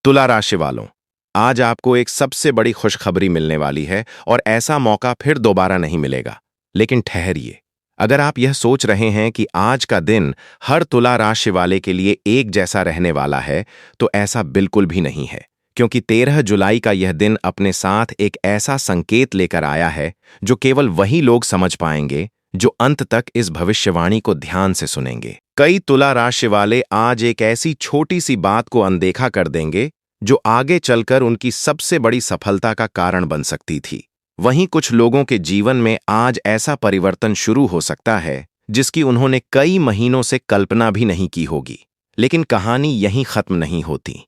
तुला राशि वालों, आज आपको एक सबसे बड़ी खुशखबरी मिलने वाली है और ऐसा मौका फिर दोबारा नहीं मिलेगा। लेकिन ठहरिए, अगर आप यह सोच रहे हैं कि आज का दिन हर तुला राशि वाले के लिए एक जैसा रहने वाला है, तो ऐसा बिल्कुल भी नहीं है। क्योंकि 13 जुलाई का यह दिन अपने साथ एक ऐसा संकेत लेकर आया है जो केवल वही लोग समझ पाएंगे जो अंत तक इस भविष्यवाणी को ध्यान से सुनेंगे। कई तुला राशि वाले आज एक ऐसी छोटी सी बात को अनदेखा कर देंगे जो आगे चलकर उनकी सबसे बड़ी सफलता का कारण बन सकती थी। वहीं कुछ लोगों के जीवन में आज ऐसा परिवर्तन शुरू हो सकता है जिसकी उन्होंने कई महीनों से कल्पना भी नहीं की होगी। लेकिन कहानी यहीं खत्म नहीं होती।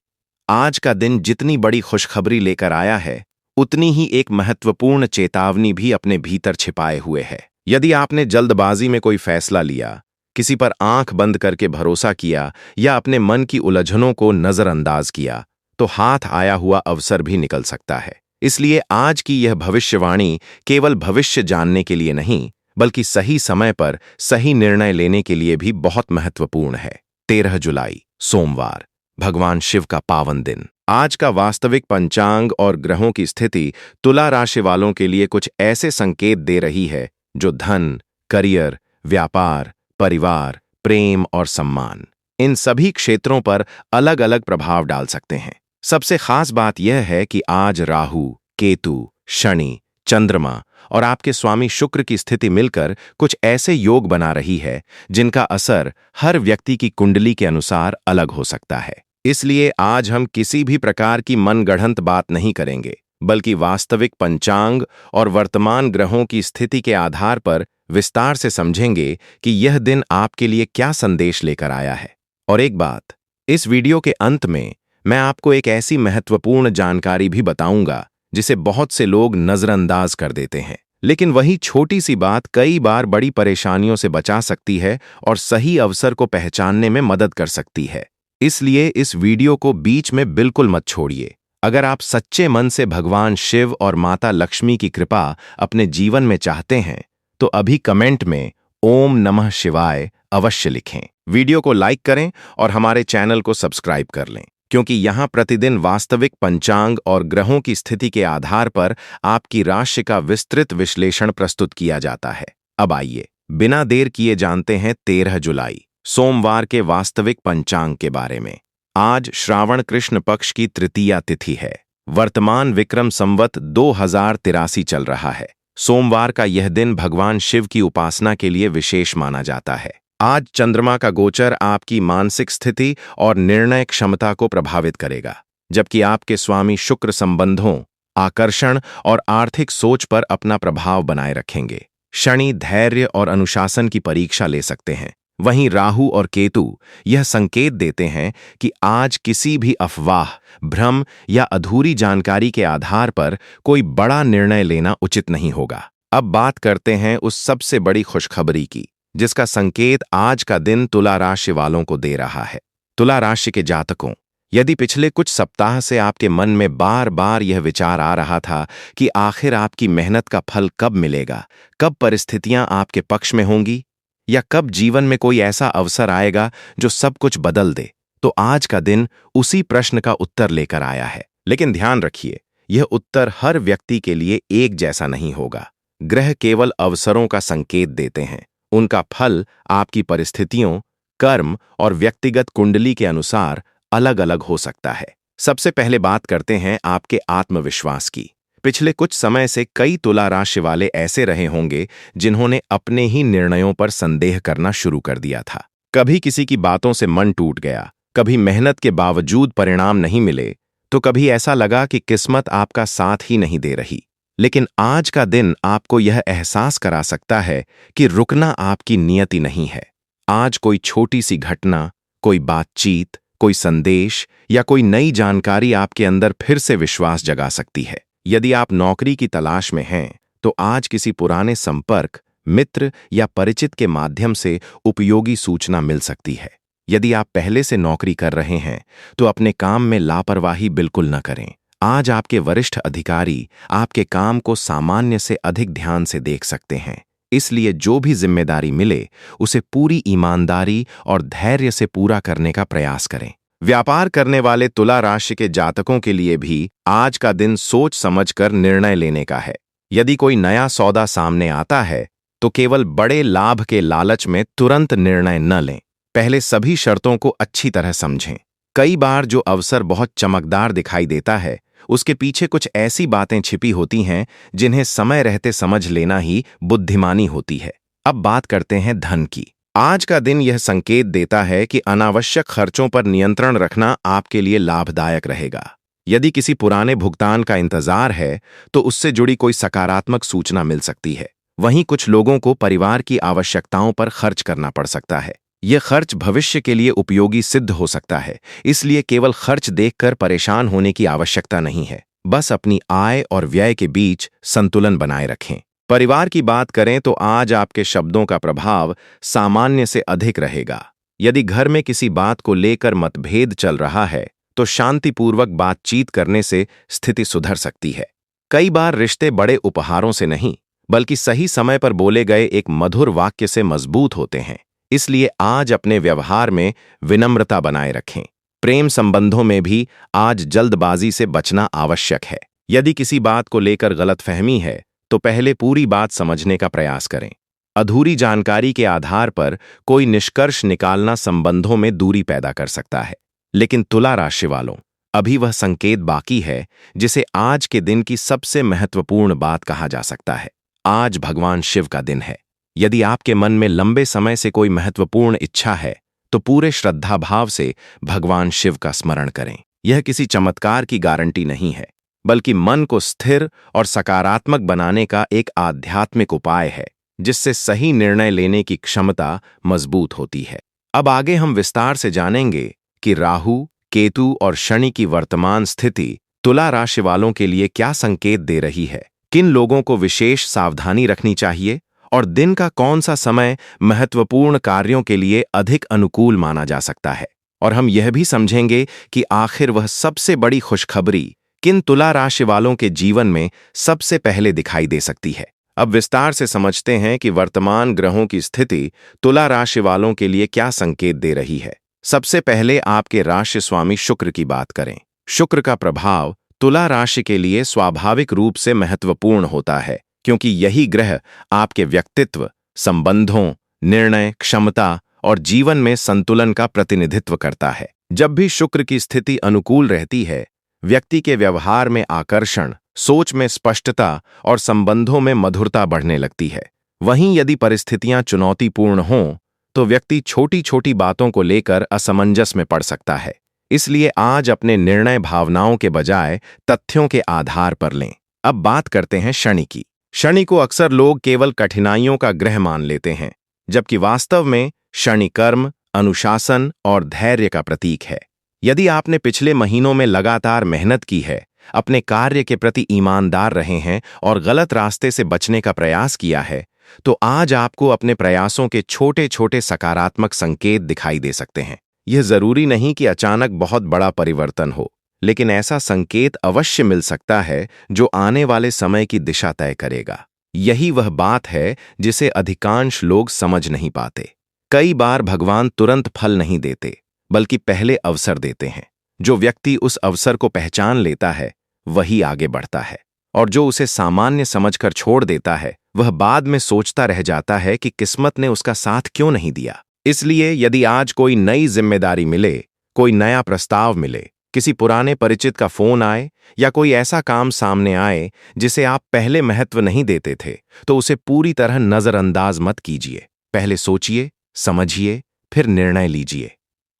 आज का दिन जितनी बड़ी खुशखबरी लेकर आया है, उतनी ही एक महत्वपूर्ण चेतावनी भी अपने भीतर छिपाए हुए है। यदि आपने जल्दबाजी में कोई फैसला लिया, किसी पर आंख बंद करके भरोसा किया या अपने मन की उलझनों को नजरअंदाज किया, तो हाथ आया हुआ अवसर भी निकल सकता है। इसलिए आज की यह भविष्यवाणी केवल भविष्य जानने के लिए नहीं, बल्कि सही समय पर सही निर्णय लेने के लिए भी बहुत महत्वपूर्ण है। 13 जुलाई, सोमवार, भगवान शिव का पावन दिन। आज का वास्तविक पंचांग और ग्रहों की स्थिति तुला राशि वालों के लिए कुछ ऐसे संकेत दे रही है जो धन, करियर, व्यापार, परिवार, प्रेम और सम्मान, इन सभी क्षेत्रों पर अलग अलग प्रभाव डाल सकते हैं। सबसे खास बात यह है कि आज राहु, केतु, शनि, चंद्रमा और आपके स्वामी शुक्र की स्थिति मिलकर कुछ ऐसे योग बना रही है जिनका असर हर व्यक्ति की कुंडली के अनुसार अलग हो सकता है। इसलिए आज हम किसी भी प्रकार की मनगढ़ंत बात नहीं करेंगे, बल्कि वास्तविक पंचांग और वर्तमान ग्रहों की स्थिति के आधार पर विस्तार से समझेंगे कि यह दिन आपके लिए क्या संदेश लेकर आया है। और एक बात, इस वीडियो के अंत में मैं आपको एक ऐसी महत्वपूर्ण जानकारी भी बताऊंगा जिसे बहुत से लोग नजरअंदाज कर देते हैं। लेकिन वही छोटी सी बात कई बार बड़ी परेशानियों से बचा सकती है और सही अवसर को पहचानने में मदद कर सकती है। इसलिए इस वीडियो को बीच में बिल्कुल मत छोड़िए। अगर आप सच्चे मन से भगवान शिव और माता लक्ष्मी की कृपा अपने जीवन में चाहते हैं, तो अभी कमेंट में ओम नमः शिवाय अवश्य लिखें। वीडियो को लाइक करें और हमारे चैनल को सब्सक्राइब कर लें, क्योंकि यहाँ प्रतिदिन वास्तविक पंचांग और ग्रहों की स्थिति के आधार पर आपकी राशि का विस्तृत विश्लेषण प्रस्तुत किया जाता है। अब आइए, बिना देर किए जानते हैं 13 जुलाई, सोमवार के वास्तविक पंचांग के बारे में। आज श्रावण कृष्ण पक्ष की तृतीया तिथि है। वर्तमान विक्रम संवत 2083 चल रहा है। सोमवार का यह दिन भगवान शिव की उपासना के लिए विशेष माना जाता है। आज चंद्रमा का गोचर आपकी मानसिक स्थिति और निर्णय क्षमता को प्रभावित करेगा, जबकि आपके स्वामी शुक्र संबंधों, आकर्षण और आर्थिक सोच पर अपना प्रभाव बनाए रखेंगे। शनि धैर्य और अनुशासन की परीक्षा ले सकते हैं। वहीं राहु और केतु यह संकेत देते हैं कि आज किसी भी अफवाह, भ्रम या अधूरी जानकारी के आधार पर कोई बड़ा निर्णय लेना उचित नहीं होगा। अब बात करते हैं उस सबसे बड़ी खुशखबरी की, जिसका संकेत आज का दिन तुला राशि वालों को दे रहा है। तुला राशि के जातकों, यदि पिछले कुछ सप्ताह से आपके मन में बार बार यह विचार आ रहा था कि आखिर आपकी मेहनत का फल कब मिलेगा, कब परिस्थितियां आपके पक्ष में होंगी, या कब जीवन में कोई ऐसा अवसर आएगा जो सब कुछ बदल दे, तो आज का दिन उसी प्रश्न का उत्तर लेकर आया है। लेकिन ध्यान रखिए, यह उत्तर हर व्यक्ति के लिए एक जैसा नहीं होगा। ग्रह केवल अवसरों का संकेत देते हैं। उनका फल आपकी परिस्थितियों, कर्म और व्यक्तिगत कुंडली के अनुसार अलग अलग हो सकता है। सबसे पहले बात करते हैं आपके आत्मविश्वास की। पिछले कुछ समय से कई तुला राशि वाले ऐसे रहे होंगे जिन्होंने अपने ही निर्णयों पर संदेह करना शुरू कर दिया था। कभी किसी की बातों से मन टूट गया, कभी मेहनत के बावजूद परिणाम नहीं मिले, तो कभी ऐसा लगा कि किस्मत आपका साथ ही नहीं दे रही। लेकिन आज का दिन आपको यह एहसास करा सकता है कि रुकना आपकी नियति नहीं है। आज कोई छोटी सी घटना, कोई बातचीत, कोई संदेश या कोई नई जानकारी आपके अंदर फिर से विश्वास जगा सकती है। यदि आप नौकरी की तलाश में हैं, तो आज किसी पुराने संपर्क, मित्र या परिचित के माध्यम से उपयोगी सूचना मिल सकती है। यदि आप पहले से नौकरी कर रहे हैं, तो अपने काम में लापरवाही बिल्कुल न करें। आज आपके वरिष्ठ अधिकारी आपके काम को सामान्य से अधिक ध्यान से देख सकते हैं। इसलिए जो भी जिम्मेदारी मिले, उसे पूरी ईमानदारी और धैर्य से पूरा करने का प्रयास करें। व्यापार करने वाले तुला राशि के जातकों के लिए भी आज का दिन सोच समझकर निर्णय लेने का है। यदि कोई नया सौदा सामने आता है तो केवल बड़े लाभ के लालच में तुरंत निर्णय न लें। पहले सभी शर्तों को अच्छी तरह समझें। कई बार जो अवसर बहुत चमकदार दिखाई देता है उसके पीछे कुछ ऐसी बातें छिपी होती हैं जिन्हें समय रहते समझ लेना ही बुद्धिमानी होती है। अब बात करते हैं धन की। आज का दिन यह संकेत देता है कि अनावश्यक खर्चों पर नियंत्रण रखना आपके लिए लाभदायक रहेगा। यदि किसी पुराने भुगतान का इंतजार है तो उससे जुड़ी कोई सकारात्मक सूचना मिल सकती है। वहीं कुछ लोगों को परिवार की आवश्यकताओं पर खर्च करना पड़ सकता है। यह खर्च भविष्य के लिए उपयोगी सिद्ध हो सकता है, इसलिए केवल खर्च देखकर परेशान होने की आवश्यकता नहीं है। बस अपनी आय और व्यय के बीच संतुलन बनाए रखें। परिवार की बात करें तो आज आपके शब्दों का प्रभाव सामान्य से अधिक रहेगा। यदि घर में किसी बात को लेकर मतभेद चल रहा है तो शांतिपूर्वक बातचीत करने से स्थिति सुधर सकती है। कई बार रिश्ते बड़े उपहारों से नहीं बल्कि सही समय पर बोले गए एक मधुर वाक्य से मजबूत होते हैं। इसलिए आज अपने व्यवहार में विनम्रता बनाए रखें। प्रेम संबंधों में भी आज जल्दबाजी से बचना आवश्यक है। यदि किसी बात को लेकर गलतफहमी है तो पहले पूरी बात समझने का प्रयास करें। अधूरी जानकारी के आधार पर कोई निष्कर्ष निकालना संबंधों में दूरी पैदा कर सकता है। लेकिन तुला राशि वालों, अभी वह संकेत बाकी है जिसे आज के दिन की सबसे महत्वपूर्ण बात कहा जा सकता है। आज भगवान शिव का दिन है। यदि आपके मन में लंबे समय से कोई महत्वपूर्ण इच्छा है तो पूरे श्रद्धा भाव से भगवान शिव का स्मरण करें। यह किसी चमत्कार की गारंटी नहीं है बल्कि मन को स्थिर और सकारात्मक बनाने का एक आध्यात्मिक उपाय है जिससे सही निर्णय लेने की क्षमता मजबूत होती है। अब आगे हम विस्तार से जानेंगे कि राहु, केतु और शनि की वर्तमान स्थिति तुला राशि वालों के लिए क्या संकेत दे रही है, किन लोगों को विशेष सावधानी रखनी चाहिए और दिन का कौन सा समय महत्वपूर्ण कार्यों के लिए अधिक अनुकूल माना जा सकता है। और हम यह भी समझेंगे कि आखिर वह सबसे बड़ी खुशखबरी किन तुला राशि वालों के जीवन में सबसे पहले दिखाई दे सकती है। अब विस्तार से समझते हैं कि वर्तमान ग्रहों की स्थिति तुला राशि वालों के लिए क्या संकेत दे रही है। सबसे पहले आपके राशि स्वामी शुक्र की बात करें। शुक्र का प्रभाव तुला राशि के लिए स्वाभाविक रूप से महत्वपूर्ण होता है क्योंकि यही ग्रह आपके व्यक्तित्व, संबंधों, निर्णय क्षमता और जीवन में संतुलन का प्रतिनिधित्व करता है। जब भी शुक्र की स्थिति अनुकूल रहती है, व्यक्ति के व्यवहार में आकर्षण, सोच में स्पष्टता और संबंधों में मधुरता बढ़ने लगती है। वहीं यदि परिस्थितियां चुनौतीपूर्ण हों, तो व्यक्ति छोटी छोटी बातों को लेकर असमंजस में पड़ सकता है। इसलिए आज अपने निर्णय भावनाओं के बजाय तथ्यों के आधार पर लें। अब बात करते हैं शनि की। शनि को अक्सर लोग केवल कठिनाइयों का ग्रह मान लेते हैं, जबकि वास्तव में शनि कर्म, अनुशासन और धैर्य का प्रतीक है। यदि आपने पिछले महीनों में लगातार मेहनत की है, अपने कार्य के प्रति ईमानदार रहे हैं और गलत रास्ते से बचने का प्रयास किया है, तो आज आपको अपने प्रयासों के छोटे छोटे सकारात्मक संकेत दिखाई दे सकते हैं। यह जरूरी नहीं कि अचानक बहुत बड़ा परिवर्तन हो, लेकिन ऐसा संकेत अवश्य मिल सकता है जो आने वाले समय की दिशा तय करेगा। यही वह बात है जिसे अधिकांश लोग समझ नहीं पाते। कई बार भगवान तुरंत फल नहीं देते, बल्कि पहले अवसर देते हैं। जो व्यक्ति उस अवसर को पहचान लेता है वही आगे बढ़ता है, और जो उसे सामान्य समझकर छोड़ देता है वह बाद में सोचता रह जाता है कि किस्मत ने उसका साथ क्यों नहीं दिया। इसलिए यदि आज कोई नई जिम्मेदारी मिले, कोई नया प्रस्ताव मिले, किसी पुराने परिचित का फोन आए या कोई ऐसा काम सामने आए जिसे आप पहले महत्व नहीं देते थे, तो उसे पूरी तरह नजरअंदाज मत कीजिए। पहले सोचिए, समझिए, फिर निर्णय लीजिए।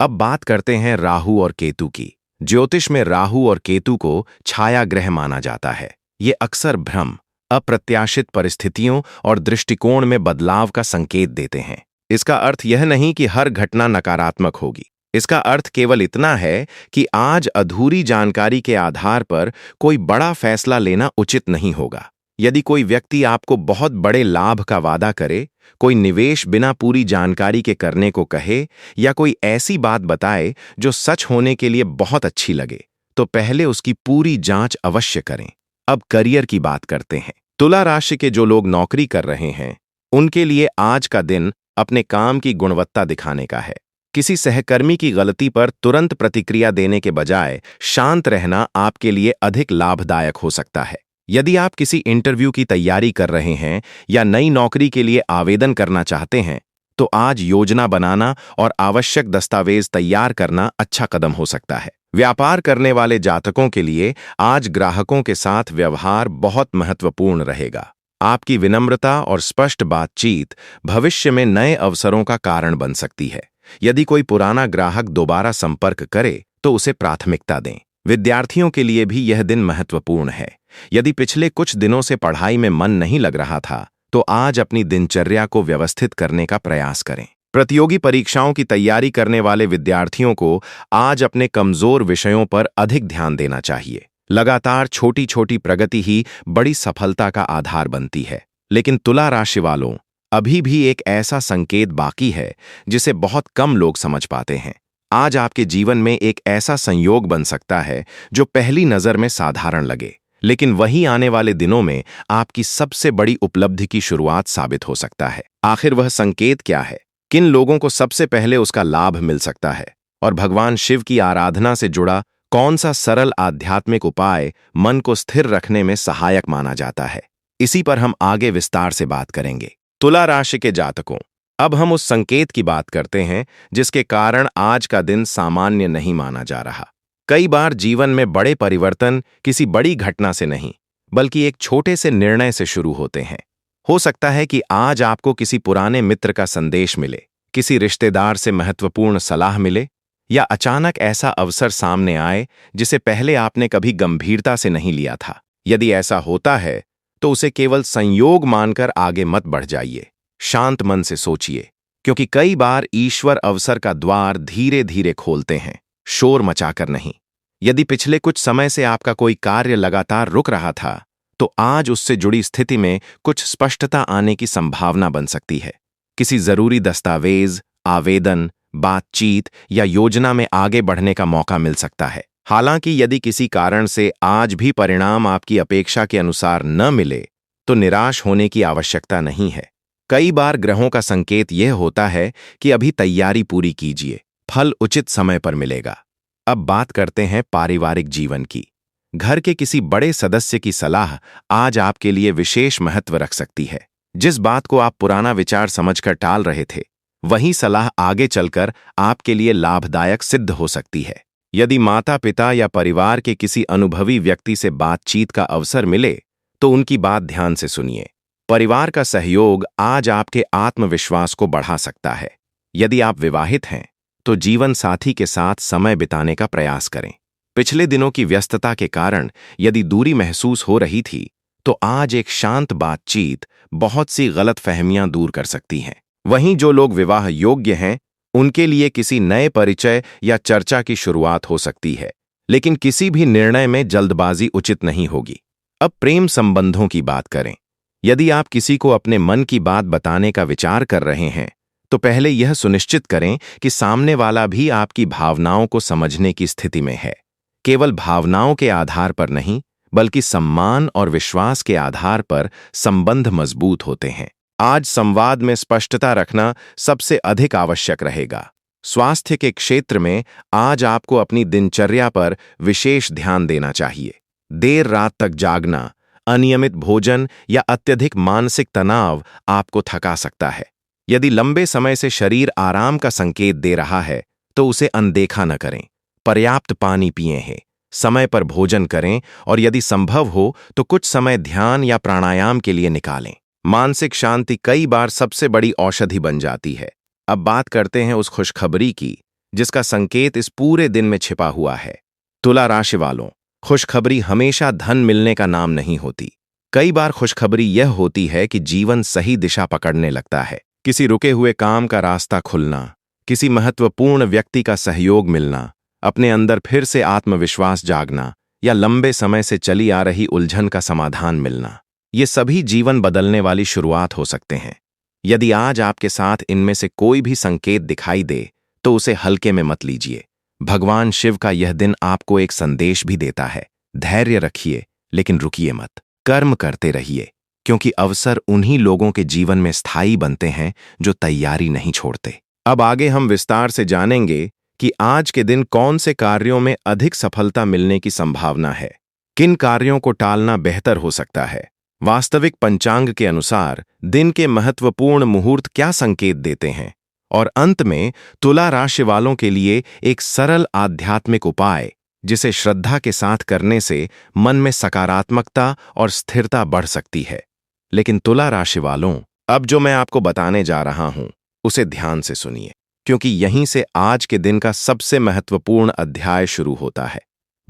अब बात करते हैं राहु और केतु की। ज्योतिष में राहु और केतु को छाया ग्रह माना जाता है। ये अक्सर भ्रम, अप्रत्याशित परिस्थितियों और दृष्टिकोण में बदलाव का संकेत देते हैं। इसका अर्थ यह नहीं कि हर घटना नकारात्मक होगी। इसका अर्थ केवल इतना है कि आज अधूरी जानकारी के आधार पर कोई बड़ा फैसला लेना उचित नहीं होगा। यदि कोई व्यक्ति आपको बहुत बड़े लाभ का वादा करे, कोई निवेश बिना पूरी जानकारी के करने को कहे या कोई ऐसी बात बताए जो सच होने के लिए बहुत अच्छी लगे, तो पहले उसकी पूरी जांच अवश्य करें। अब करियर की बात करते हैं। तुला राशि के जो लोग नौकरी कर रहे हैं, उनके लिए आज का दिन अपने काम की गुणवत्ता दिखाने का है। किसी सहकर्मी की गलती पर तुरंत प्रतिक्रिया देने के बजाय शांत रहना आपके लिए अधिक लाभदायक हो सकता है। यदि आप किसी इंटरव्यू की तैयारी कर रहे हैं या नई नौकरी के लिए आवेदन करना चाहते हैं, तो आज योजना बनाना और आवश्यक दस्तावेज तैयार करना अच्छा कदम हो सकता है। व्यापार करने वाले जातकों के लिए आज ग्राहकों के साथ व्यवहार बहुत महत्वपूर्ण रहेगा। आपकी विनम्रता और स्पष्ट बातचीत भविष्य में नए अवसरों का कारण बन सकती है। यदि कोई पुराना ग्राहक दोबारा संपर्क करे, तो उसे प्राथमिकता दें। विद्यार्थियों के लिए भी यह दिन महत्वपूर्ण है। यदि पिछले कुछ दिनों से पढ़ाई में मन नहीं लग रहा था, तो आज अपनी दिनचर्या को व्यवस्थित करने का प्रयास करें। प्रतियोगी परीक्षाओं की तैयारी करने वाले विद्यार्थियों को आज अपने कमजोर विषयों पर अधिक ध्यान देना चाहिए। लगातार छोटी छोटी प्रगति ही बड़ी सफलता का आधार बनती है। लेकिन तुला राशि वालों, अभी भी एक ऐसा संकेत बाकी है जिसे बहुत कम लोग समझ पाते हैं। आज आपके जीवन में एक ऐसा संयोग बन सकता है जो पहली नजर में साधारण लगे, लेकिन वही आने वाले दिनों में आपकी सबसे बड़ी उपलब्धि की शुरुआत साबित हो सकता है। आखिर वह संकेत क्या है? किन लोगों को सबसे पहले उसका लाभ मिल सकता है? और भगवान शिव की आराधना से जुड़ा कौन सा सरल आध्यात्मिक उपाय मन को स्थिर रखने में सहायक माना जाता है? इसी पर हम आगे विस्तार से बात करेंगे। तुला राशि के जातकों, अब हम उस संकेत की बात करते हैं जिसके कारण आज का दिन सामान्य नहीं माना जा रहा। कई बार जीवन में बड़े परिवर्तन किसी बड़ी घटना से नहीं, बल्कि एक छोटे से निर्णय से शुरू होते हैं। हो सकता है कि आज आपको किसी पुराने मित्र का संदेश मिले, किसी रिश्तेदार से महत्वपूर्ण सलाह मिले, या अचानक ऐसा अवसर सामने आए जिसे पहले आपने कभी गंभीरता से नहीं लिया था। यदि ऐसा होता है, तो उसे केवल संयोग मानकर आगे मत बढ़ जाइए। शांत मन से सोचिए, क्योंकि कई बार ईश्वर अवसर का द्वार धीरे धीरे खोलते हैं, शोर मचाकर नहीं। यदि पिछले कुछ समय से आपका कोई कार्य लगातार रुक रहा था, तो आज उससे जुड़ी स्थिति में कुछ स्पष्टता आने की संभावना बन सकती है। किसी जरूरी दस्तावेज, आवेदन, बातचीत या योजना में आगे बढ़ने का मौका मिल सकता है। हालांकि यदि किसी कारण से आज भी परिणाम आपकी अपेक्षा के अनुसार न मिले, तो निराश होने की आवश्यकता नहीं है। कई बार ग्रहों का संकेत यह होता है कि अभी तैयारी पूरी कीजिए, फल उचित समय पर मिलेगा। अब बात करते हैं पारिवारिक जीवन की। घर के किसी बड़े सदस्य की सलाह आज आपके लिए विशेष महत्व रख सकती है। जिस बात को आप पुराना विचार समझकर टाल रहे थे, वही सलाह आगे चलकर आपके लिए लाभदायक सिद्ध हो सकती है। यदि माता पिता या परिवार के किसी अनुभवी व्यक्ति से बातचीत का अवसर मिले, तो उनकी बात ध्यान से सुनिए। परिवार का सहयोग आज आपके आत्मविश्वास को बढ़ा सकता है। यदि आप विवाहित हैं, तो जीवन साथी के साथ समय बिताने का प्रयास करें। पिछले दिनों की व्यस्तता के कारण यदि दूरी महसूस हो रही थी, तो आज एक शांत बातचीत बहुत सी गलतफहमियां दूर कर सकती हैं। वहीं जो लोग विवाह योग्य हैं, उनके लिए किसी नए परिचय या चर्चा की शुरुआत हो सकती है, लेकिन किसी भी निर्णय में जल्दबाजी उचित नहीं होगी। अब प्रेम संबंधों की बात करें। यदि आप किसी को अपने मन की बात बताने का विचार कर रहे हैं, तो पहले यह सुनिश्चित करें कि सामने वाला भी आपकी भावनाओं को समझने की स्थिति में है। केवल भावनाओं के आधार पर नहीं, बल्कि सम्मान और विश्वास के आधार पर संबंध मजबूत होते हैं। आज संवाद में स्पष्टता रखना सबसे अधिक आवश्यक रहेगा। स्वास्थ्य के क्षेत्र में आज आपको अपनी दिनचर्या पर विशेष ध्यान देना चाहिए। देर रात तक जागना, अनियमित भोजन या अत्यधिक मानसिक तनाव आपको थका सकता है। यदि लंबे समय से शरीर आराम का संकेत दे रहा है, तो उसे अनदेखा न करें। पर्याप्त पानी पिए हैं, समय पर भोजन करें और यदि संभव हो तो कुछ समय ध्यान या प्राणायाम के लिए निकालें। मानसिक शांति कई बार सबसे बड़ी औषधि बन जाती है। अब बात करते हैं उस खुशखबरी की जिसका संकेत इस पूरे दिन में छिपा हुआ है। तुला राशि वालों, खुशखबरी हमेशा धन मिलने का नाम नहीं होती। कई बार खुशखबरी यह होती है कि जीवन सही दिशा पकड़ने लगता है। किसी रुके हुए काम का रास्ता खुलना, किसी महत्वपूर्ण व्यक्ति का सहयोग मिलना, अपने अंदर फिर से आत्मविश्वास जागना या लंबे समय से चली आ रही उलझन का समाधान मिलना, ये सभी जीवन बदलने वाली शुरुआत हो सकते हैं। यदि आज आपके साथ इनमें से कोई भी संकेत दिखाई दे, तो उसे हल्के में मत लीजिए। भगवान शिव का यह दिन आपको एक संदेश भी देता है। धैर्य रखिए, लेकिन रुकिए मत। कर्म करते रहिए, क्योंकि अवसर उन्हीं लोगों के जीवन में स्थायी बनते हैं जो तैयारी नहीं छोड़ते। अब आगे हम विस्तार से जानेंगे कि आज के दिन कौन से कार्यों में अधिक सफलता मिलने की संभावना है, किन कार्यों को टालना बेहतर हो सकता है, वास्तविक पंचांग के अनुसार दिन के महत्वपूर्ण मुहूर्त क्या संकेत देते हैं, और अंत में तुला राशि वालों के लिए एक सरल आध्यात्मिक उपाय जिसे श्रद्धा के साथ करने से मन में सकारात्मकता और स्थिरता बढ़ सकती है। लेकिन तुला राशि वालों, अब जो मैं आपको बताने जा रहा हूं उसे ध्यान से सुनिए, क्योंकि यहीं से आज के दिन का सबसे महत्वपूर्ण अध्याय शुरू होता है।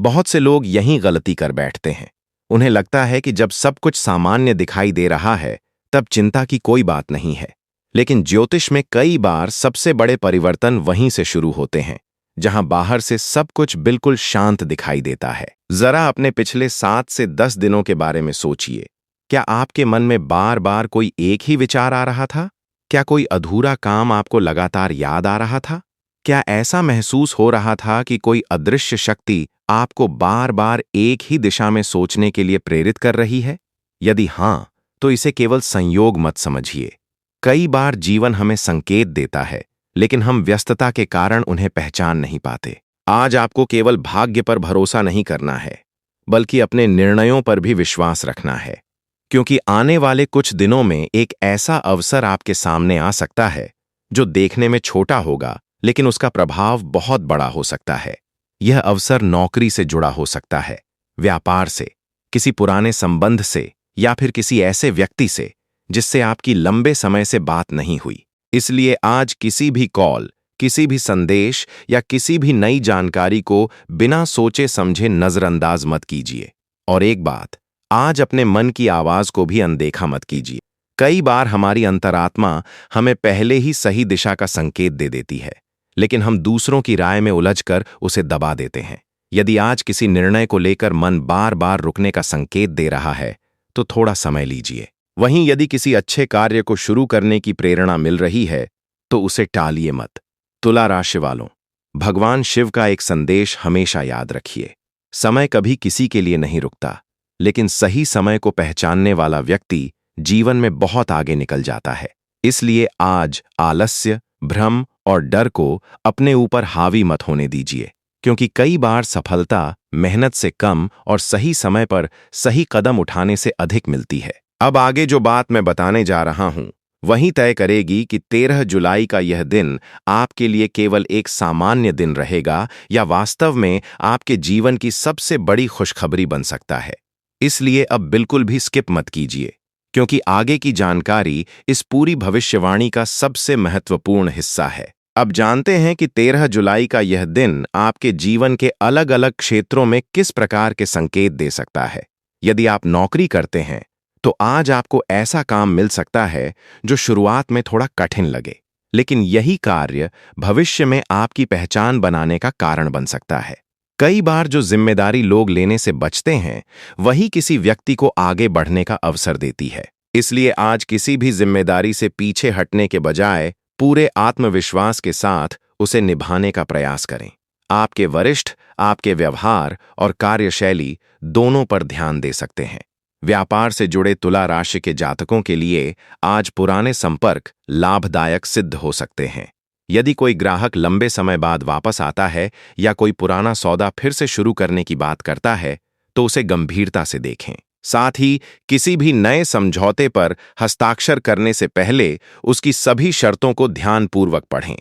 बहुत से लोग यहीं गलती कर बैठते हैं। उन्हें लगता है कि जब सब कुछ सामान्य दिखाई दे रहा है तब चिंता की कोई बात नहीं है। लेकिन ज्योतिष में कई बार सबसे बड़े परिवर्तन वहीं से शुरू होते हैं जहां बाहर से सब कुछ बिल्कुल शांत दिखाई देता है। जरा अपने पिछले 7 से 10 दिनों के बारे में सोचिए। क्या आपके मन में बार बार कोई एक ही विचार आ रहा था? क्या कोई अधूरा काम आपको लगातार याद आ रहा था? क्या ऐसा महसूस हो रहा था कि कोई अदृश्य शक्ति आपको बार बार एक ही दिशा में सोचने के लिए प्रेरित कर रही है? यदि हां, तो इसे केवल संयोग मत समझिए। कई बार जीवन हमें संकेत देता है, लेकिन हम व्यस्तता के कारण उन्हें पहचान नहीं पाते। आज आपको केवल भाग्य पर भरोसा नहीं करना है, बल्कि अपने निर्णयों पर भी विश्वास रखना है, क्योंकि आने वाले कुछ दिनों में एक ऐसा अवसर आपके सामने आ सकता है जो देखने में छोटा होगा, लेकिन उसका प्रभाव बहुत बड़ा हो सकता है। यह अवसर नौकरी से जुड़ा हो सकता है, व्यापार से, किसी पुराने संबंध से, या फिर किसी ऐसे व्यक्ति से जिससे आपकी लंबे समय से बात नहीं हुई। इसलिए आज किसी भी कॉल, किसी भी संदेश या किसी भी नई जानकारी को बिना सोचे समझे नजरअंदाज मत कीजिए। और एक बात, आज अपने मन की आवाज को भी अनदेखा मत कीजिए। कई बार हमारी अंतरात्मा हमें पहले ही सही दिशा का संकेत दे देती है, लेकिन हम दूसरों की राय में उलझकर उसे दबा देते हैं। यदि आज किसी निर्णय को लेकर मन बार बार रुकने का संकेत दे रहा है, तो थोड़ा समय लीजिए। वहीं यदि किसी अच्छे कार्य को शुरू करने की प्रेरणा मिल रही है, तो उसे टालिए मत। तुला राशि वालों, भगवान शिव का एक संदेश हमेशा याद रखिए। समय कभी किसी के लिए नहीं रुकता, लेकिन सही समय को पहचानने वाला व्यक्ति जीवन में बहुत आगे निकल जाता है। इसलिए आज आलस्य, भ्रम और डर को अपने ऊपर हावी मत होने दीजिए, क्योंकि कई बार सफलता मेहनत से कम और सही समय पर सही कदम उठाने से अधिक मिलती है। अब आगे जो बात मैं बताने जा रहा हूं, वही तय करेगी कि 13 जुलाई का यह दिन आपके लिए केवल एक सामान्य दिन रहेगा या वास्तव में आपके जीवन की सबसे बड़ी खुशखबरी बन सकता है। इसलिए अब बिल्कुल भी स्किप मत कीजिए, क्योंकि आगे की जानकारी इस पूरी भविष्यवाणी का सबसे महत्वपूर्ण हिस्सा है। अब जानते हैं कि 13 जुलाई का यह दिन आपके जीवन के अलग-अलग क्षेत्रों में किस प्रकार के संकेत दे सकता है। यदि आप नौकरी करते हैं, तो आज आपको ऐसा काम मिल सकता है जो शुरुआत में थोड़ा कठिन लगे, लेकिन यही कार्य भविष्य में आपकी पहचान बनाने का कारण बन सकता है। कई बार जो जिम्मेदारी लोग लेने से बचते हैं, वही किसी व्यक्ति को आगे बढ़ने का अवसर देती है। इसलिए आज किसी भी जिम्मेदारी से पीछे हटने के बजाय पूरे आत्मविश्वास के साथ उसे निभाने का प्रयास करें। आपके वरिष्ठ आपके व्यवहार और कार्यशैली दोनों पर ध्यान दे सकते हैं। व्यापार से जुड़े तुला राशि के जातकों के लिए आज पुराने संपर्क लाभदायक सिद्ध हो सकते हैं। यदि कोई ग्राहक लंबे समय बाद वापस आता है या कोई पुराना सौदा फिर से शुरू करने की बात करता है, तो उसे गंभीरता से देखें। साथ ही किसी भी नए समझौते पर हस्ताक्षर करने से पहले उसकी सभी शर्तों को ध्यानपूर्वक पढ़ें।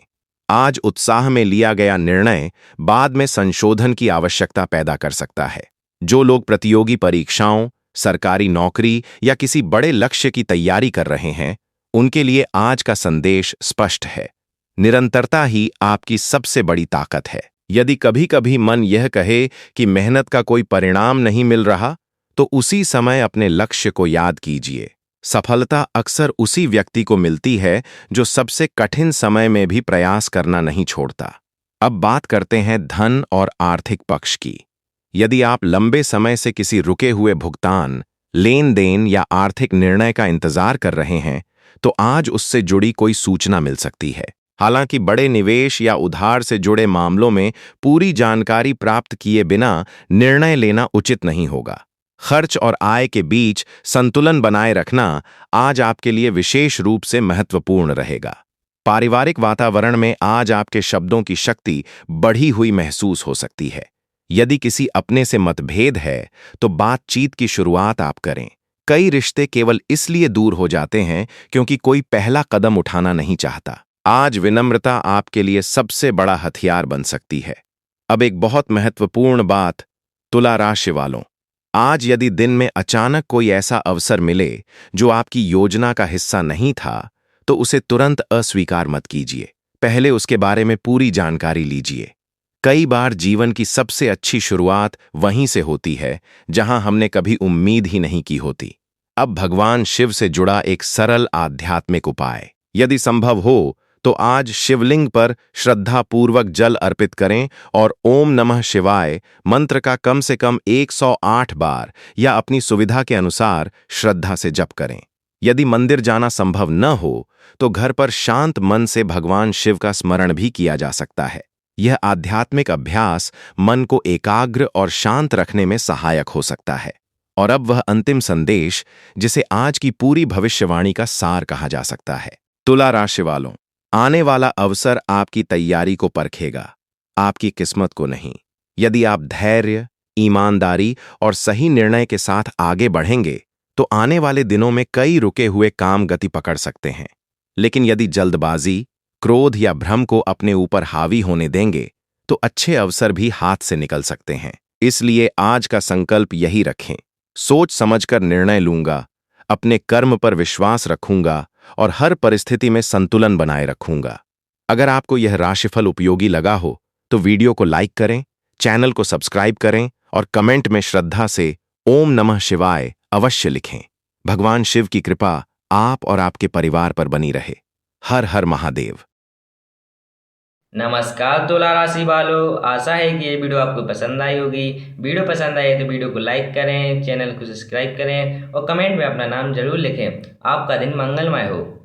आज उत्साह में लिया गया निर्णय बाद में संशोधन की आवश्यकता पैदा कर सकता है। जो लोग प्रतियोगी परीक्षाओं, सरकारी नौकरी या किसी बड़े लक्ष्य की तैयारी कर रहे हैं, उनके लिए आज का संदेश स्पष्ट है। निरंतरता ही आपकी सबसे बड़ी ताकत है। यदि कभी-कभी मन यह कहे कि मेहनत का कोई परिणाम नहीं मिल रहा, तो उसी समय अपने लक्ष्य को याद कीजिए। सफलता अक्सर उसी व्यक्ति को मिलती है जो सबसे कठिन समय में भी प्रयास करना नहीं छोड़ता। अब बात करते हैं धन और आर्थिक पक्ष की। यदि आप लंबे समय से किसी रुके हुए भुगतान, लेन-देन या आर्थिक निर्णय का इंतजार कर रहे हैं, तो आज उससे जुड़ी कोई सूचना मिल सकती है। हालांकि बड़े निवेश या उधार से जुड़े मामलों में पूरी जानकारी प्राप्त किए बिना निर्णय लेना उचित नहीं होगा। खर्च और आय के बीच संतुलन बनाए रखना आज आपके लिए विशेष रूप से महत्वपूर्ण रहेगा। पारिवारिक वातावरण में आज आपके शब्दों की शक्ति बढ़ी हुई महसूस हो सकती है। यदि किसी अपने से मतभेद है, तो बातचीत की शुरुआत आप करें। कई रिश्ते केवल इसलिए दूर हो जाते हैं क्योंकि कोई पहला कदम उठाना नहीं चाहता। आज विनम्रता आपके लिए सबसे बड़ा हथियार बन सकती है। अब एक बहुत महत्वपूर्ण बात, तुला राशि वालों, आज यदि दिन में अचानक कोई ऐसा अवसर मिले जो आपकी योजना का हिस्सा नहीं था, तो उसे तुरंत अस्वीकार मत कीजिए। पहले उसके बारे में पूरी जानकारी लीजिए। कई बार जीवन की सबसे अच्छी शुरुआत वहीं से होती है जहां हमने कभी उम्मीद ही नहीं की होती। अब भगवान शिव से जुड़ा एक सरल आध्यात्मिक उपाय, यदि संभव हो तो आज शिवलिंग पर श्रद्धापूर्वक जल अर्पित करें और ओम नमः शिवाय मंत्र का कम से कम 108 बार या अपनी सुविधा के अनुसार श्रद्धा से जप करें। यदि मंदिर जाना संभव न हो, तो घर पर शांत मन से भगवान शिव का स्मरण भी किया जा सकता है। यह आध्यात्मिक अभ्यास मन को एकाग्र और शांत रखने में सहायक हो सकता है। और अब वह अंतिम संदेश, जिसे आज की पूरी भविष्यवाणी का सार कहा जा सकता है। तुला राशि वालों, आने वाला अवसर आपकी तैयारी को परखेगा, आपकी किस्मत को नहीं। यदि आप धैर्य, ईमानदारी और सही निर्णय के साथ आगे बढ़ेंगे, तो आने वाले दिनों में कई रुके हुए काम गति पकड़ सकते हैं। लेकिन यदि जल्दबाजी, क्रोध या भ्रम को अपने ऊपर हावी होने देंगे, तो अच्छे अवसर भी हाथ से निकल सकते हैं। इसलिए आज का संकल्प यही रखें, सोच समझकर निर्णय लूंगा, अपने कर्म पर विश्वास रखूंगा और हर परिस्थिति में संतुलन बनाए रखूंगा। अगर आपको यह राशिफल उपयोगी लगा हो, तो वीडियो को लाइक करें, चैनल को सब्सक्राइब करें और कमेंट में श्रद्धा से ओम नमः शिवाय अवश्य लिखें। भगवान शिव की कृपा आप और आपके परिवार पर बनी रहे। हर हर महादेव। नमस्कार तुला राशि वालों, आशा है कि ये वीडियो आपको पसंद आई होगी। वीडियो पसंद आई तो वीडियो को लाइक करें, चैनल को सब्सक्राइब करें और कमेंट में अपना नाम जरूर लिखें। आपका दिन मंगलमय हो।